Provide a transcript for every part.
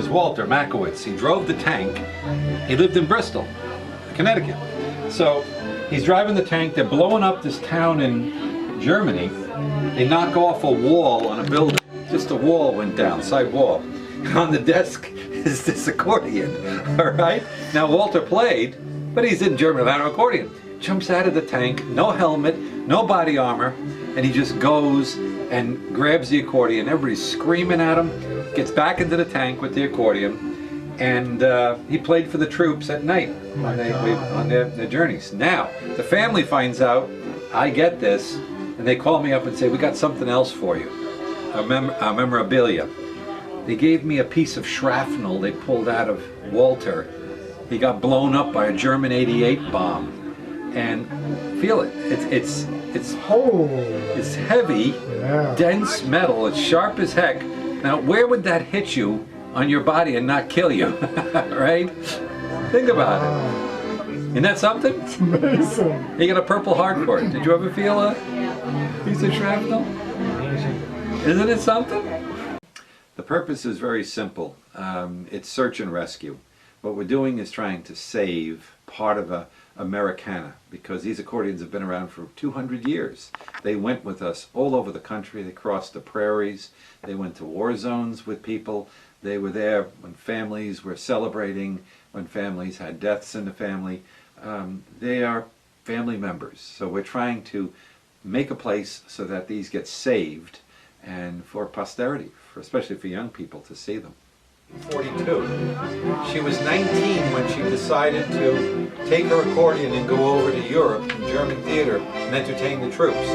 Walter Makowitz. He drove the tank. He lived in Bristol, Connecticut. So he's driving the tank. They're blowing up this town in Germany. They knock off a wall on a building. Just a wall went down, side wall. On the desk is this accordion, all right? Now Walter played, but he's in Germany without an accordion. Jumps out of the tank, no helmet, no body armor, and he just goes and grabs the accordion. Everybody's screaming at him, gets back into the tank with the accordion, and he played for the troops at night on their journeys. Now, the family finds out, I get this, and they call me up and say, we got something else for you, a memorabilia. They gave me a piece of shrapnel they pulled out of Walter. He got blown up by a German 88 bomb. And feel it. It's heavy, dense metal. It's sharp as heck. Now, where would that hit you on your body and not kill you? Right? Think about it. Isn't that something? It's amazing. You got a Purple Heart for it. Did you ever feel a piece of shrapnel? Isn't it something? The purpose is very simple. It's search and rescue. What we're doing is trying to save part of a Americana, because these accordions have been around for 200 years. They went with us all over the country. They crossed the prairies. They went to war zones with people. They were there when families were celebrating, when families had deaths in the family. They are family members. So we're trying to make a place so that these get saved and for posterity, especially for young people to see them. 42. She was 19 when she decided to take her accordion and go over to Europe in German theater and entertain the troops.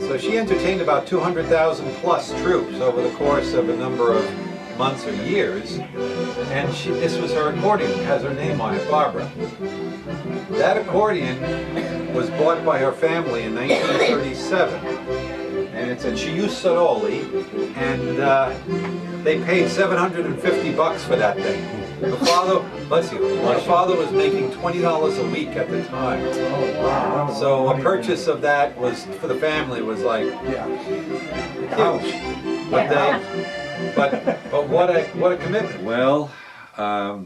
So she entertained about 200,000 plus troops over the course of a number of months or years, and this was her accordion. It has her name on it, Barbara. That accordion was bought by her family in 1937, and it's a Ciussaroli, and they paid $750 for that thing. The father, bless you, my father was making $20 a week at the time. Oh, wow. So a purchase of that was, for the family, was like huge. But what a commitment. Well,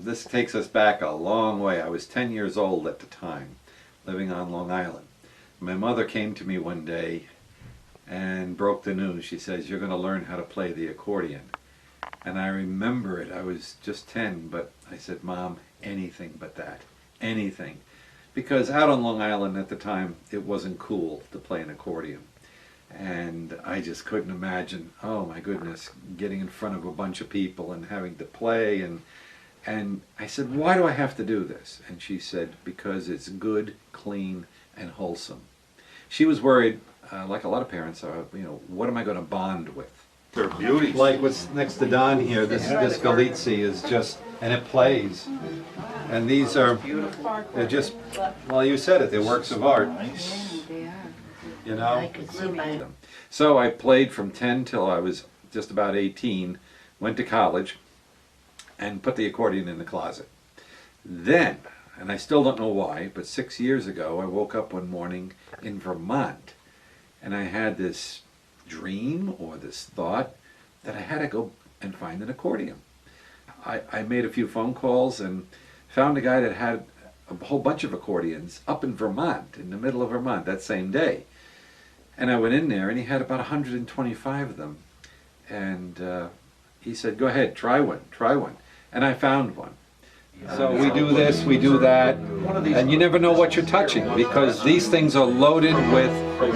this takes us back a long way. I was 10 years old at the time, living on Long Island. My mother came to me one day and broke the news. She says, "You're going to learn how to play the accordion." And I remember it. I was just 10, but I said, "Mom, anything but that. Anything." Because out on Long Island at the time, it wasn't cool to play an accordion. And I just couldn't imagine, oh my goodness, getting in front of a bunch of people and having to play. And I said, "Why do I have to do this?" And she said, "Because it's good, clean, and wholesome." She was worried, like a lot of parents are, what am I going to bond with? They're beauties. Like what's next to Don here, this Galizzi is just, and it plays. And these are, they're just, well, you said it, they're works of art. You know? So I played from 10 till I was just about 18, went to college, and put the accordion in the closet. Then, and I still don't know why, but 6 years ago I woke up one morning in Vermont, and I had this dream or this thought that I had to go and find an accordion. I made a few phone calls and found a guy that had a whole bunch of accordions up in Vermont, in the middle of Vermont, that same day. And I went in there and he had about 125 of them. And he said, "Go ahead, try one, try one." And I found one. So we do this, we do that, and you never know what you're touching because these things are loaded with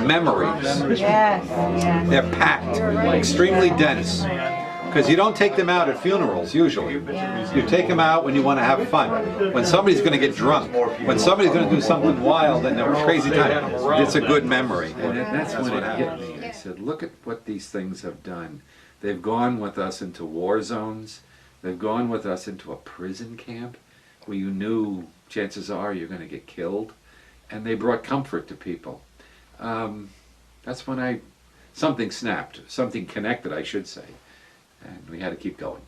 memories. Yes, yes. They're packed, extremely dense. Because you don't take them out at funerals, usually. You take them out when you want to have fun. When somebody's going to get drunk. When somebody's going to do something wild and a crazy time. It's a good memory. And that's when it hit me. I said, look at what these things have done. They've gone with us into war zones. They've gone with us into a prison camp where you knew chances are you're going to get killed. And they brought comfort to people. That's when something snapped, something connected, I should say. And we had to keep going.